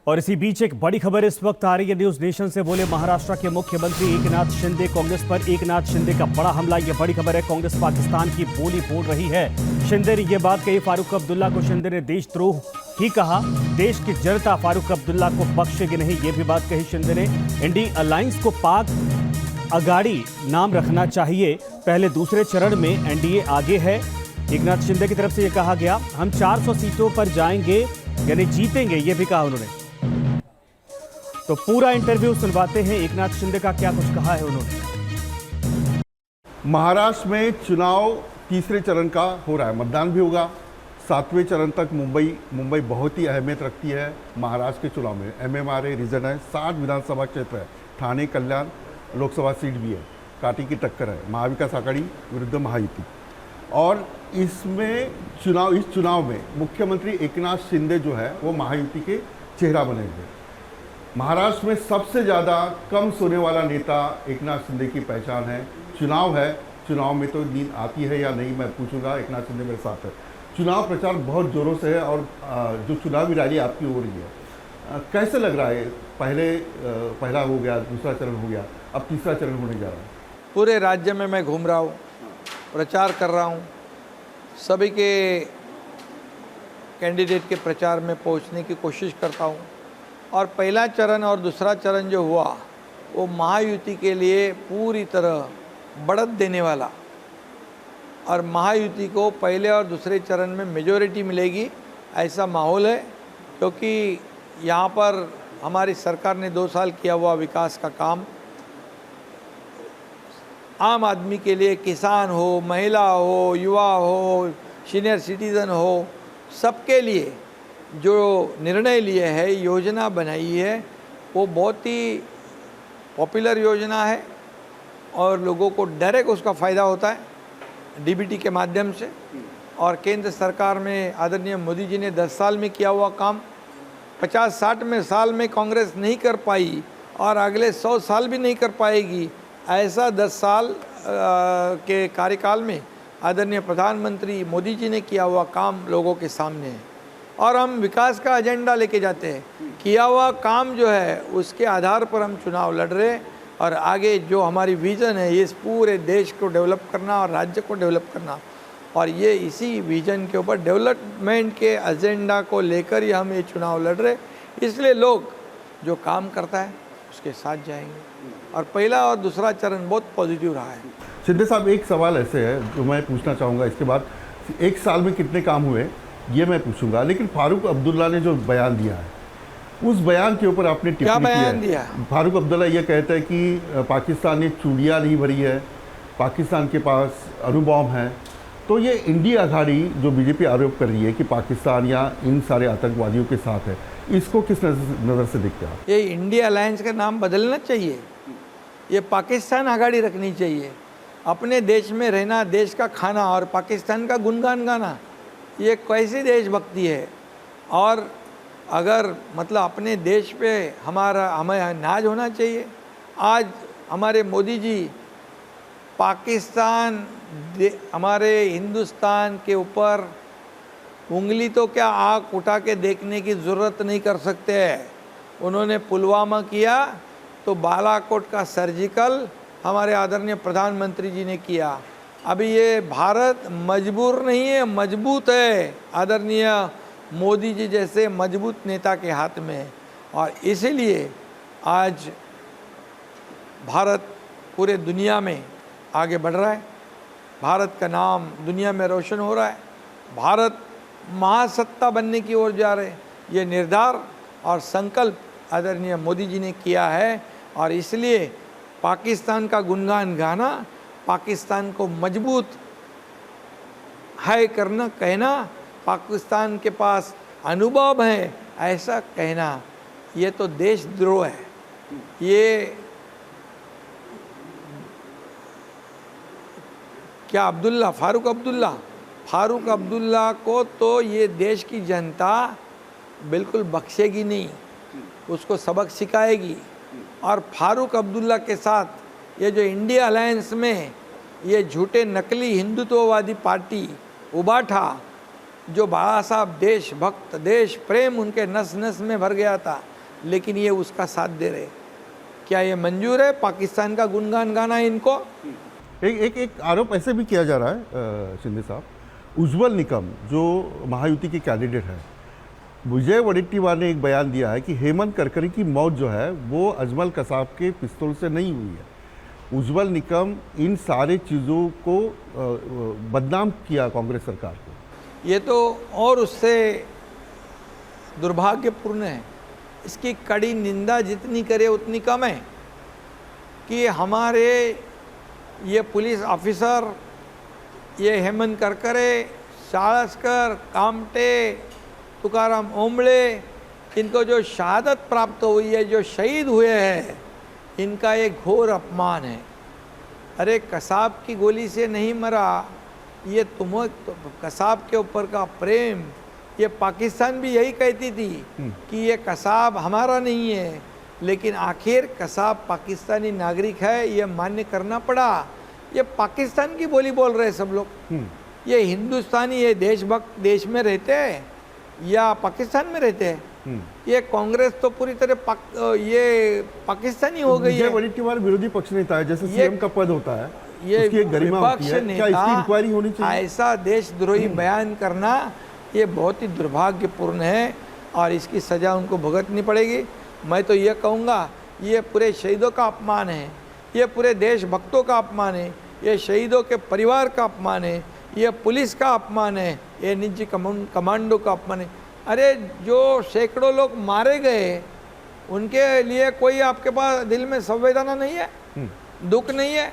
और इसी बीच एक बड़ी खबर इस वक्त आ रही है न्यूज नेशन से। बोले महाराष्ट्र के मुख्यमंत्री एकनाथ शिंदे, कांग्रेस पर एकनाथ शिंदे का बड़ा हमला। यह बड़ी खबर है। कांग्रेस पाकिस्तान की बोली बोल रही है। शिंदे ने यह बात कही। फारूक अब्दुल्ला को शिंदे ने देशद्रोह ही कहा। देश की जनता फारूक अब्दुल्ला को बख्शेगी नहीं, यह भी बात कही शिंदे ने। इंडी अलायंस को पाक अगाड़ी नाम रखना चाहिए। पहले दूसरे चरण में एनडीए आगे है। एकनाथ शिंदे की तरफ से यह कहा गया। हम 400 सीटों पर जाएंगे, यानी जीतेंगे, यह भी कहा उन्होंने। तो पूरा इंटरव्यू सुनवाते हैं एकनाथ शिंदे का, क्या कुछ कहा है उन्होंने। महाराष्ट्र में चुनाव तीसरे चरण का हो रहा है, मतदान भी होगा। 7वें चरण तक मुंबई बहुत ही अहमियत रखती है महाराष्ट्र के चुनाव में। एमएमआरए रीजन है, 60 विधानसभा क्षेत्र है, ठाणे कल्याण लोकसभा सीट भी है, कांटे की टक्कर है महाविकास आघाड़ी विरुद्ध महायुति। और इस चुनाव में मुख्यमंत्री एकनाथ शिंदे जो है वो महायुति के चेहरा बनेंगे। महाराष्ट्र में सबसे ज़्यादा कम सोने वाला नेता एकनाथ शिंदे की पहचान है। चुनाव है, चुनाव में तो नींद आती है या नहीं मैं पूछूंगा। एकनाथ शिंदे मेरे साथ है। चुनाव प्रचार बहुत ज़ोरों से है और जो चुनावी रैली आपकी हो रही है, कैसे लग रहा है? पहला हो गया, दूसरा चरण हो गया, अब तीसरा चरण होने जा रहा है। पूरे राज्य में मैं घूम रहा हूँ, प्रचार कर रहा हूँ, सभी के कैंडिडेट के प्रचार में पहुँचने की कोशिश करता हूँ। और पहला चरण और दूसरा चरण जो हुआ वो महायुति के लिए पूरी तरह बढ़त देने वाला, और महायुति को पहले और दूसरे चरण में मेजॉरिटी मिलेगी ऐसा माहौल है। क्योंकि यहाँ पर हमारी सरकार ने 2 साल किया हुआ विकास का काम आम आदमी के लिए, किसान हो, महिला हो, युवा हो, सीनियर सिटीज़न हो, सबके लिए जो निर्णय लिए है, योजना बनाई है, वो बहुत ही पॉपुलर योजना है और लोगों को डायरेक्ट उसका फ़ायदा होता है डीबीटी के माध्यम से। और केंद्र सरकार में आदरणीय मोदी जी ने 10 साल में किया हुआ काम 50-60 में साल में कांग्रेस नहीं कर पाई और अगले 100 साल भी नहीं कर पाएगी, ऐसा 10 साल के कार्यकाल में आदरणीय प्रधानमंत्री मोदी जी ने किया हुआ काम लोगों के सामने है। और हम विकास का एजेंडा लेके जाते हैं। किया हुआ काम जो है उसके आधार पर हम चुनाव लड़ रहे हैं। और आगे जो हमारी विज़न है, इस पूरे देश को डेवलप करना और राज्य को डेवलप करना, और ये इसी विज़न के ऊपर डेवलपमेंट के एजेंडा को लेकर ही हम ये चुनाव लड़ रहे। इसलिए लोग जो काम करता है उसके साथ जाएंगे। और पहला और दूसरा चरण बहुत पॉजिटिव रहा है। शिंदे साहब, एक सवाल ऐसे है जो मैं पूछना चाहूँगा। इसके बाद 1 साल में कितने काम हुए ये मैं पूछूंगा, लेकिन फारूक अब्दुल्ला ने जो बयान दिया है उस बयान के ऊपर आपने टिप्पणी क्या बयान दिया? फारूक अब्दुल्ला ये कहते हैं कि पाकिस्तान ने चूड़ियाँ नहीं भरी है, पाकिस्तान के पास अणुबॉम्ब है। तो ये इंडिया अघाड़ी जो बीजेपी आरोप कर रही है कि पाकिस्तान या इन सारे आतंकवादियों के साथ है, इसको किस नज़र से देखते हैं? ये इंडिया अलायंस का नाम बदलना चाहिए, ये पाकिस्तान अघाड़ी रखनी चाहिए। अपने देश में रहना, देश का खाना और पाकिस्तान का गुणगान गाना, ये कैसी देशभक्ति है? और अगर मतलब अपने देश पे हमें नाज होना चाहिए। आज हमारे मोदी जी पाकिस्तान हमारे हिंदुस्तान के ऊपर उंगली तो क्या आँख उठा के देखने की ज़रूरत नहीं कर सकते हैं। उन्होंने पुलवामा किया तो बालाकोट का सर्जिकल हमारे आदरणीय प्रधानमंत्री जी ने किया। अभी ये भारत मजबूर नहीं है, मजबूत है, आदरणीय मोदी जी जैसे मजबूत नेता के हाथ में है। और इसीलिए आज भारत पूरे दुनिया में आगे बढ़ रहा है। भारत का नाम दुनिया में रोशन हो रहा है। भारत महासत्ता बनने की ओर जा रहे हैं। ये निर्धार और संकल्प आदरणीय मोदी जी ने किया है। और इसलिए पाकिस्तान का गुणगान गाना, पाकिस्तान को मजबूत है करना, कहना, पाकिस्तान के पास अनुभव है ऐसा कहना, ये तो देशद्रोह है। ये क्या फारूक अब्दुल्ला को तो ये देश की जनता बिल्कुल बख्शेगी नहीं, उसको सबक सिखाएगी। और फारूक अब्दुल्ला के साथ ये जो इंडिया अलायंस में ये झूठे नकली हिंदुत्ववादी पार्टी उबाठा, जो बाबा साहब देशभक्त, देश प्रेम उनके नस नस में भर गया था, लेकिन ये उसका साथ दे रहे। क्या ये मंजूर है पाकिस्तान का गुणगान गाना इनको? एक आरोप ऐसे भी किया जा रहा है शिंदे साहब, उज्ज्वल निकम जो महायुति के कैंडिडेट है, विजय वडेट्टीवार ने एक बयान दिया है कि हेमंत करकरे की मौत जो है वो अजमल कसाब के पिस्तौल से नहीं हुई है। उज्ज्वल निकम इन सारे चीज़ों को बदनाम किया कांग्रेस सरकार को। ये तो और उससे दुर्भाग्यपूर्ण है। इसकी कड़ी निंदा जितनी करे उतनी कम है कि हमारे ये पुलिस ऑफिसर, ये हेमंत करकरे, साळस्कर, कामटे, तुकाराम ओंबळे, इनको जो शहादत प्राप्त हुई है, जो शहीद हुए हैं, इनका एक घोर अपमान है। अरे कसाब की गोली से नहीं मरा, ये कसाब के ऊपर का प्रेम, ये पाकिस्तान भी यही कहती थी कि ये कसाब हमारा नहीं है, लेकिन आखिर कसाब पाकिस्तानी नागरिक है, ये मान्य करना पड़ा। ये पाकिस्तान की बोली बोल रहे सब लोग। ये हिंदुस्तानी, ये देशभक्त देश में रहते हैं या पाकिस्तान में रहते हैं? ये कांग्रेस तो पूरी तरह ये पाकिस्तानी हो गई है। विजय वडेट्टीवार विरोधी पक्ष नेता है, जैसे सीएम का पद होता है, ये उसकी एक गरिमा होती है। क्या इसकी इंक्वायरी होनी चाहिए? ऐसा देशद्रोही बयान करना ये बहुत ही दुर्भाग्यपूर्ण है और इसकी सज़ा उनको भुगतनी पड़ेगी। मैं तो ये कहूँगा, ये पूरे शहीदों का अपमान है, ये पूरे देशभक्तों का अपमान है, ये शहीदों के परिवार का अपमान है, ये पुलिस का अपमान है, ये निजी कमांडो का अपमान है। अरे जो सैकड़ों लोग मारे गए, उनके लिए कोई आपके पास दिल में संवेदना नहीं है, दुख नहीं है?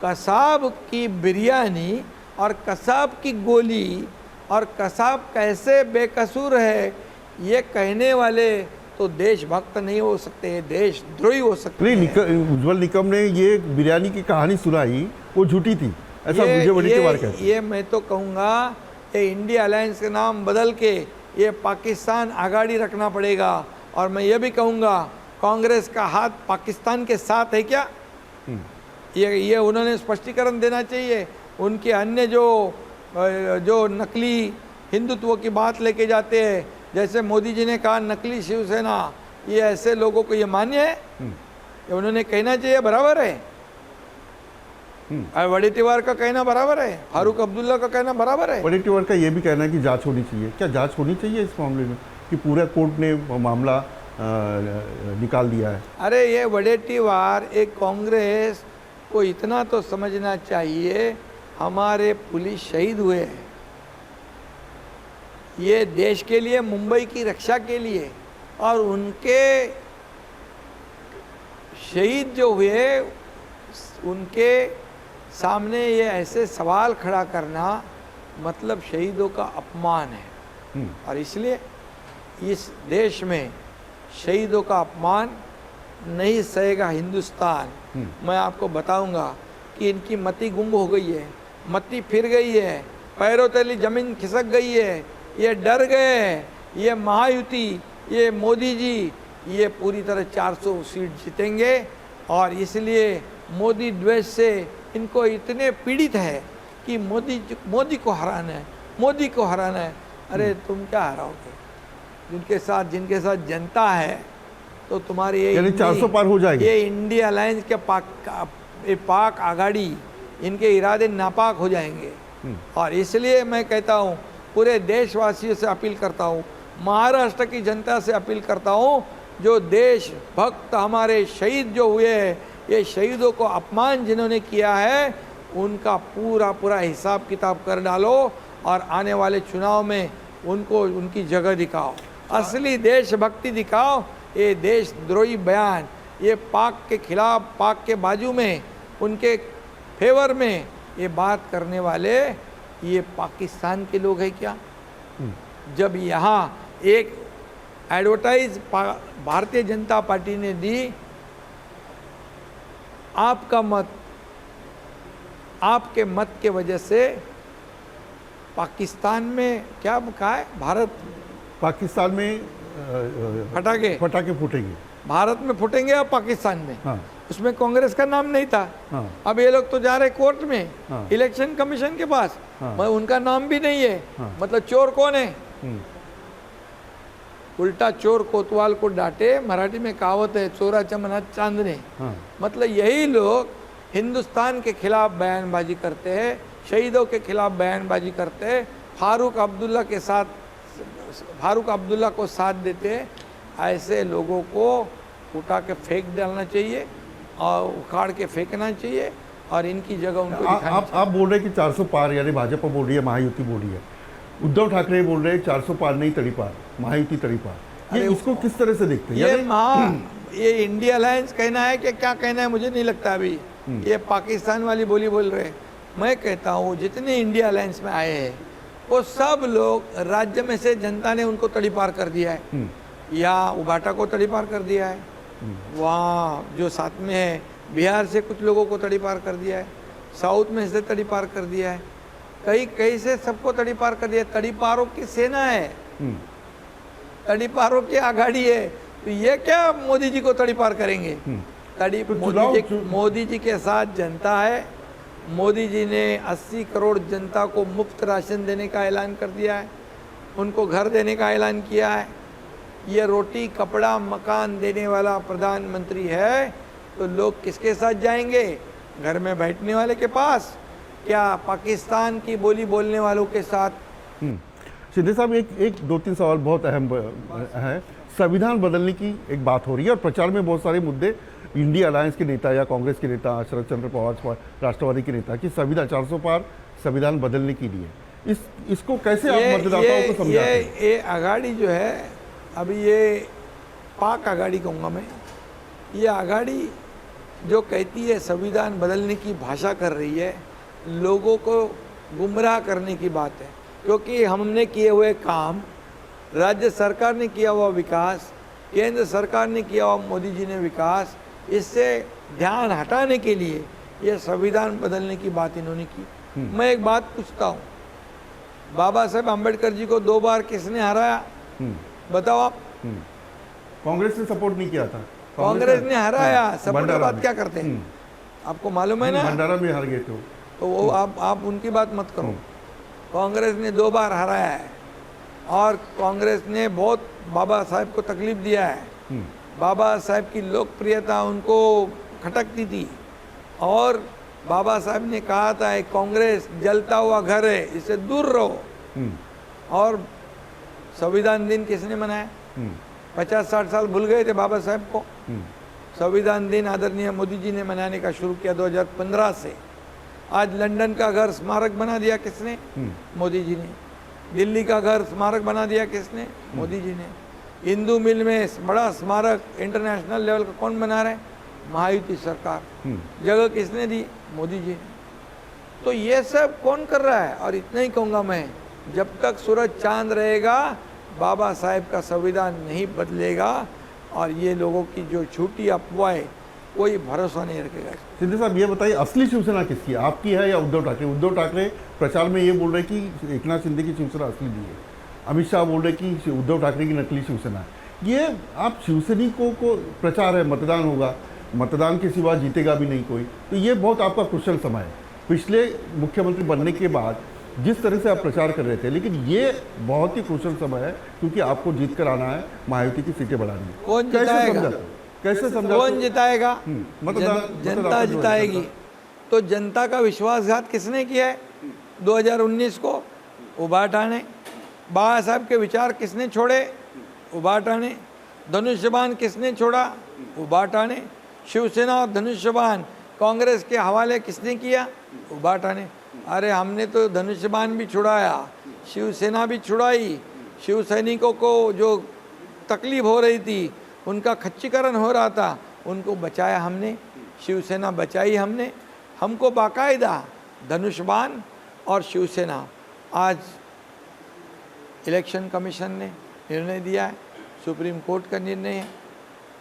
कसाब की बिरयानी और कसाब की गोली और कसाब कैसे बेकसूर है, ये कहने वाले तो देशभक्त नहीं हो सकते, देशद्रोही हो सकते हैं। उज्ज्वल निकम ने ये बिरयानी की कहानी सुनाई, वो झूठी थी, ऐसा विजय वडेट्टीवार कहते हैं। ये मैं तो कहूँगा, ये इंडिया अलायंस के नाम बदल के ये पाकिस्तान आगाड़ी रखना पड़ेगा। और मैं ये भी कहूँगा, कांग्रेस का हाथ पाकिस्तान के साथ है क्या? ये उन्होंने स्पष्टीकरण देना चाहिए। उनके अन्य जो नकली हिंदुत्व की बात लेके जाते हैं, जैसे मोदी जी ने कहा नकली शिवसेना, ये ऐसे लोगों को ये मान्य है? ये उन्होंने कहना चाहिए, बराबर है। वडेट्टीवार का कहना बराबर है, फारूक अब्दुल्ला का कहना बराबर है। वडेट्टीवार का ये भी कहना है कि जांच होनी चाहिए। क्या जांच होनी चाहिए इस मामले में कि पूरा कोर्ट ने मामला निकाल दिया है? अरे ये वडेट्टीवार, एक कांग्रेस को इतना तो समझना चाहिए, हमारे पुलिस शहीद हुए हैं, ये देश के लिए, मुंबई की रक्षा के लिए, और उनके शहीद जो हुए उनके सामने ये ऐसे सवाल खड़ा करना मतलब शहीदों का अपमान है। और इसलिए इस देश में शहीदों का अपमान नहीं सहेगा हिंदुस्तान। मैं आपको बताऊंगा कि इनकी मति गुम हो गई है, मति फिर गई है, पैरों तले जमीन खिसक गई है, ये डर गए हैं। ये महायुति, ये मोदी जी, ये पूरी तरह 400 सीट जीतेंगे और इसलिए मोदी द्वेष से इनको इतने पीड़ित है कि मोदी को हराना है, मोदी को हराना है। अरे तुम क्या हराओगे? जिनके साथ जनता है तो तुम्हारी ये 400 पार हो जाएगी। ये इंडिया अलायंस के पाक आगाड़ी, इनके इरादे नापाक हो जाएंगे। और इसलिए मैं कहता हूँ, पूरे देशवासियों से अपील करता हूँ, महाराष्ट्र की जनता से अपील करता हूँ, जो देशभक्त हमारे शहीद जो हुए हैं, ये शहीदों को अपमान जिन्होंने किया है, उनका पूरा हिसाब किताब कर डालो और आने वाले चुनाव में उनको उनकी जगह दिखाओ, असली देशभक्ति दिखाओ। ये देशद्रोही बयान, ये पाक के खिलाफ, पाक के बाजू में, उनके फेवर में ये बात करने वाले ये पाकिस्तान के लोग हैं क्या? जब यहाँ एक एडवर्टाइज भारतीय जनता पार्टी ने दी, आपका मत, आपके मत के वजह से पाकिस्तान में क्या कहा है, भारत पाकिस्तान में फटाके फूटेंगे, भारत में फूटेंगे या पाकिस्तान में? हाँ। उसमें कांग्रेस का नाम नहीं था। हाँ। अब ये लोग तो जा रहे कोर्ट में, हाँ। इलेक्शन कमीशन के पास, हाँ। उनका नाम भी नहीं है। हाँ। मतलब चोर कौन है? उल्टा चोर कोतवाल को डांटे, मराठी में कहावत है चोराच्या मनात चांदणे। हाँ। मतलब यही लोग हिंदुस्तान के खिलाफ बयानबाजी करते हैं, शहीदों के खिलाफ बयानबाजी करते हैं, फारूक अब्दुल्ला को साथ देते हैं। ऐसे लोगों को उठा के फेंक डालना चाहिए और उखाड़ के फेंकना चाहिए और इनकी जगह उनको दिखानी चाहिए। आप बोल रहे हैं कि 400 पार, यानी भाजपा बोल रही है, महायुति बोल रही है। उद्धव ठाकरे बोल रहे हैं 400 पार नहीं तड़ीपार, महायुति तड़ीपार। ये इसको किस तरह से देखते हैं? ये इंडिया अलायंस कहना है कि क्या कहना है मुझे नहीं लगता अभी। ये पाकिस्तान वाली बोली बोल रहे हैं। मैं कहता हूँ जितने इंडिया अलायंस में आए हैं वो सब लोग राज्य में से जनता ने उनको तड़ीपार कर दिया है, या उबाटा को तड़ीपार कर दिया है, वहाँ जो साथ में है बिहार से कुछ लोगों को तड़ीपार कर दिया है, साउथ में से तड़ीपार कर दिया है, कहीं से सबको तड़ीपार कर दिया है। तड़ीपारों की सेना है, तड़ीपारों की आघाड़ी है, तो ये क्या मोदी जी को तड़ीपार करेंगे? मोदी जी के साथ जनता है। मोदी जी ने 80 करोड़ जनता को मुफ्त राशन देने का ऐलान कर दिया है, उनको घर देने का ऐलान किया है। ये रोटी कपड़ा मकान देने वाला प्रधानमंत्री है, तो लोग किसके साथ जाएंगे? घर में बैठने वाले के पास, क्या पाकिस्तान की बोली बोलने वालों के साथ? शिंदे साहब, एक 2-3 सवाल बहुत अहम है। संविधान बदलने की एक बात हो रही है और प्रचार में बहुत सारे मुद्दे इंडिया अलायंस के नेता या कांग्रेस के नेता, शरद चंद्र पवार राष्ट्रवादी के नेता की संविधान 400 पार संविधान बदलने के लिए इसको कैसे आप मतदाताओं को समझाते हैं? ये आघाड़ी जो है, अभी ये पाक आघाड़ी कहूँगा मैं, ये आघाड़ी जो कहती है संविधान बदलने की भाषा कर रही है, लोगों को गुमराह करने की बात है। क्योंकि हमने किए हुए काम, राज्य सरकार ने किया हुआ विकास, केंद्र सरकार ने किया हुआ मोदी जी ने विकास, इससे ध्यान हटाने के लिए ये संविधान बदलने की बात इन्होंने की। मैं एक बात पूछता हूँ, बाबा साहेब अम्बेडकर जी को 2 बार किसने हराया? बताओ आप। कांग्रेस ने सपोर्ट नहीं किया था। कांग्रेस ने हराया। सपोर्ट की बात क्या करते हैं? आपको मालूम है ना? भंडारा में हार गए थे तो वो आप उनकी बात मत करो। कांग्रेस ने 2 बार हराया है और कांग्रेस ने बहुत बाबा साहेब को तकलीफ दिया है। बाबा साहेब की लोकप्रियता उनको खटकती थी और बाबा साहेब ने कहा था कांग्रेस जलता हुआ घर है, इससे दूर रहो। और संविधान दिन किसने मनाया? 50-60 साल भूल गए थे बाबा साहेब को। संविधान दिन आदरणीय मोदी जी ने मनाने का शुरू किया 2015 से। आज लंदन का घर स्मारक बना दिया किसने? मोदी जी ने। दिल्ली का घर स्मारक बना दिया किसने? मोदी जी ने। हिंदू मिल में बड़ा स्मारक इंटरनेशनल लेवल का कौन बना रहा है? महायुति सरकार। जगह किसने दी? मोदी जी ने। तो ये सब कौन कर रहा है? और इतना ही कहूँगा मैं, जब तक सूरज चांद रहेगा बाबा साहेब का संविधान नहीं बदलेगा और ये लोगों की जो झूठी अफवाहें, कोई भरोसा नहीं रखेगा। शिंदे साहब, ये बताइए असली शिवसेना किसकी है, आपकी है या उद्धव ठाकरे? उद्धव ठाकरे प्रचार में ये बोल रहे कि एकनाथ शिंदे की शिवसेना असली नहीं है। अमित शाह बोल रहे कि उद्धव ठाकरे की नकली शिवसेना है। ये आप शिवसैनिकों को प्रचार है, मतदान होगा, मतदान के सिवा जीतेगा भी नहीं कोई, तो ये बहुत आपका कुशल समय है। पिछले मुख्यमंत्री बनने के बाद जिस तरह से आप प्रचार कर रहे थे, लेकिन ये बहुत ही कुशल समय है क्योंकि आपको जीत कर आना है, महायुति की सीटें बढ़ानी है। कौन जिताएगा? कैसे समझा? कौन जिताएगा? जनता जो जिताएगी। तो जनता का विश्वासघात किसने किया है 2019 को? उबाटा ने। बाबा साहब के विचार किसने छोड़े? उबाटा ने। धनुष्यबाण किसने छोड़ा? उबाटा ने। शिवसेना और धनुष्यबाण कांग्रेस के हवाले किसने किया? उबाटा ने। अरे हमने तो धनुष्यबाण भी छुड़ाया, शिवसेना भी छुड़ाई। शिव सैनिकों को जो तकलीफ हो रही थी, उनका खच्चीकरण हो रहा था, उनको बचाया हमने, शिवसेना बचाई हमने। हमको बाकायदा धनुष्यबाण और शिवसेना, आज इलेक्शन कमीशन ने निर्णय दिया है, सुप्रीम कोर्ट का निर्णय है।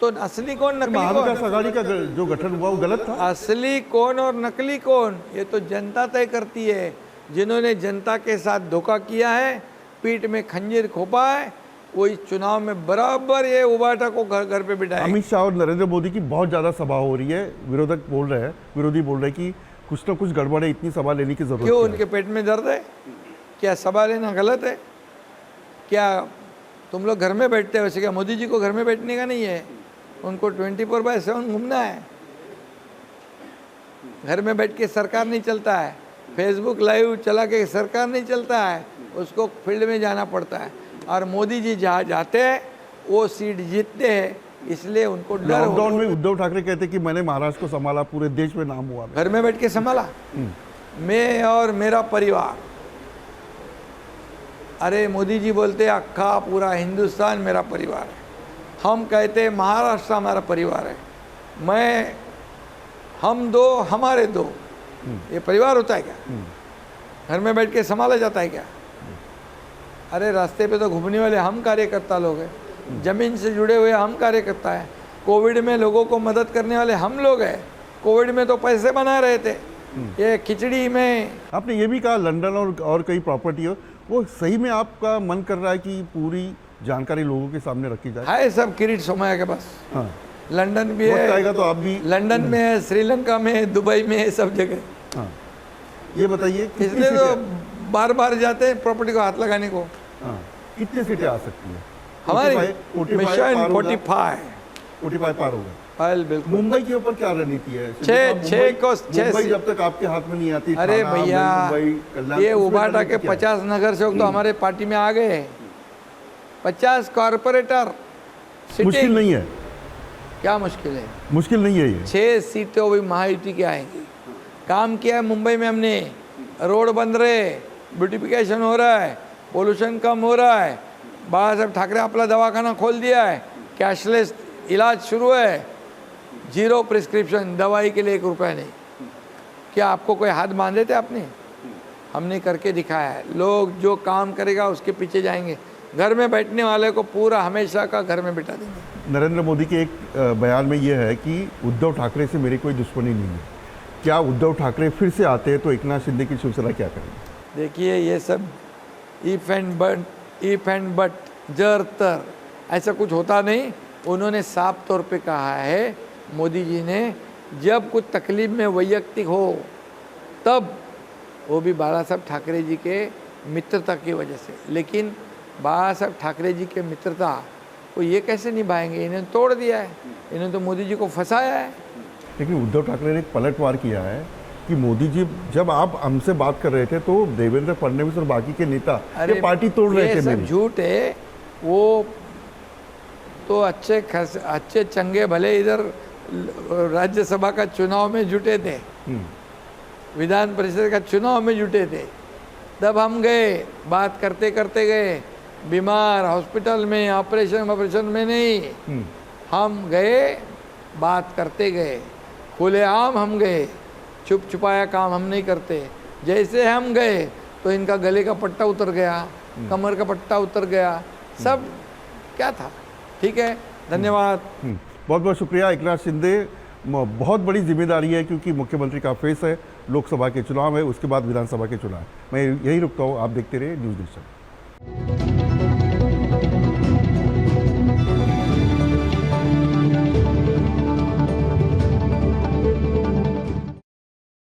तो असली कौन नकली कौन? महाविकास आघाड़ी का जो गठन हुआ वो गलत था। असली कौन और नकली कौन, ये तो जनता तय करती है। जिन्होंने जनता के साथ धोखा किया है, पीठ में खंजीर खोपा है, वो इस चुनाव में बराबर ये उबाटा को घर घर पे बिठाए। अमित शाह और नरेंद्र मोदी की बहुत ज़्यादा सभा हो रही है, विरोधी बोल रहे हैं कि कुछ ना कुछ गड़बड़ है, इतनी सभा लेने की जरूरत क्यों? उनके पेट में दर्द है क्या? सभा लेना गलत है क्या? तुम लोग घर में बैठते हो, वैसे क्या मोदी जी को घर में बैठने का नहीं है, उनको 24/7 घूमना है। घर में बैठ के सरकार नहीं चलता है, फेसबुक लाइव चला के सरकार नहीं चलता है, उसको फील्ड में जाना पड़ता है। और मोदी जी जहाँ जाते हैं वो सीट जीतते हैं, इसलिए उनको डर हो। लॉकडाउन में उद्धव ठाकरे कहते कि मैंने महाराष्ट्र को संभाला, पूरे देश में नाम हुआ। घर में बैठ के संभाला मैं और मेरा परिवार। अरे मोदी जी बोलते अक्खा पूरा हिंदुस्तान मेरा परिवार है, हम कहते महाराष्ट्र हमारा परिवार है। मैं, हम दो हमारे दो, ये परिवार होता है क्या? घर में बैठ के संभाला जाता है क्या? अरे रास्ते पे तो घूमने वाले हम कार्यकर्ता लोग हैं, जमीन से जुड़े हुए हम कार्यकर्ता हैं, कोविड में लोगों को मदद करने वाले हम लोग हैं। कोविड में तो पैसे बना रहे थे, ये खिचड़ी में। आपने ये भी कहा लंदन और कई प्रॉपर्टी हो, वो सही में आपका मन कर रहा है कि पूरी जानकारी लोगों के सामने रखी जाए? है सब किरीट सोमाया के पास। हाँ, लंदन भी वक्त है, आएगा तो आप भी। लंदन में है, श्रीलंका में है, दुबई में है, सब जगह। हाँ, ये बताइए कितनी इसलिए तो सीटें- बार बार जाते हैं प्रॉपर्टी को हाथ लगाने को। हाँ, कितनी सीटें आ सकती हैं? हमारी 45 मिशन पार होगा? 45 पार होगा। बिल्कुल। मुंबई के ऊपर क्या रणनीति है? छह मुंबई जब तक आपके हाथ में नहीं आती। अरे थाना, भैया, मुंबई, कल्याण, ये उसमें उबाटा के रणनीति क्या है? 50 नगर सेवक तो हमारे पार्टी में आ गए, 50 कॉरपोरेटर। मुश्किल नहीं है, क्या मुश्किल है? मुश्किल नहीं है ये। 6 सीटें भी महायुति की आएंगी। काम किया है मुंबई में हमने, रोड बन रहे, ब्यूटिफिकेशन हो रहा है, पोल्यूशन कम हो रहा है। बाबा साहब ठाकरे अपना दवाखाना खोल दिया है, कैशलेस इलाज शुरू है, 0 प्रिस्क्रिप्शन, दवाई के लिए 1 रुपया नहीं। क्या आपको कोई हाथ बांधे थे आपने? हमने करके दिखाया है। लोग जो काम करेगा उसके पीछे जाएंगे। घर में बैठने वाले को पूरा हमेशा का घर में बिठा देंगे। नरेंद्र मोदी के एक बयान में ये है कि उद्धव ठाकरे से मेरी कोई दुश्मनी नहीं है। क्या उद्धव ठाकरे फिर से आते हैं तो एकनाथ शिंदे की शिवसेना क्या करेगी? देखिए ये सब इफ एंड बट जर तर ऐसा कुछ होता नहीं। उन्होंने साफ तौर पे कहा है मोदी जी ने, जब कुछ तकलीफ में वैयक्तिक हो तब, वो भी बाला साहब ठाकरे जी के मित्रता की वजह से। लेकिन बाला साहब ठाकरे जी के मित्रता को ये कैसे निभाएंगे? इन्होंने तोड़ दिया है, इन्होंने तो मोदी जी को फंसाया है। लेकिन उद्धव ठाकरे ने एक पलटवार किया है कि मोदी जी जब आप हमसे बात कर रहे थे तो देवेंद्र फडणवीस और बाकी के नेता ये पार्टी तोड़ रहे थे। ये सब मेरी झूठ है। वो तो अच्छे चंगे भले इधर राज्यसभा का चुनाव में जुटे थे, विधान परिषद का चुनाव में जुटे थे, तब हम गए, बात करते करते गए, बीमार हॉस्पिटल में, ऑपरेशन में नहीं, हम गए, बात करते गए, खुलेआम हम गए, छुप छुपाया काम हम नहीं करते। जैसे हम गए तो इनका गले का पट्टा उतर गया, कमर का पट्टा उतर गया, सब क्या था। ठीक है, धन्यवाद। बहुत बहुत शुक्रिया। एकनाथ शिंदे, बहुत बड़ी जिम्मेदारी है क्योंकि मुख्यमंत्री का फेस है, लोकसभा के चुनाव है, उसके बाद विधानसभा के चुनाव। मैं यही रुकता हूँ, आप देखते रहिए न्यूज़ नेशन।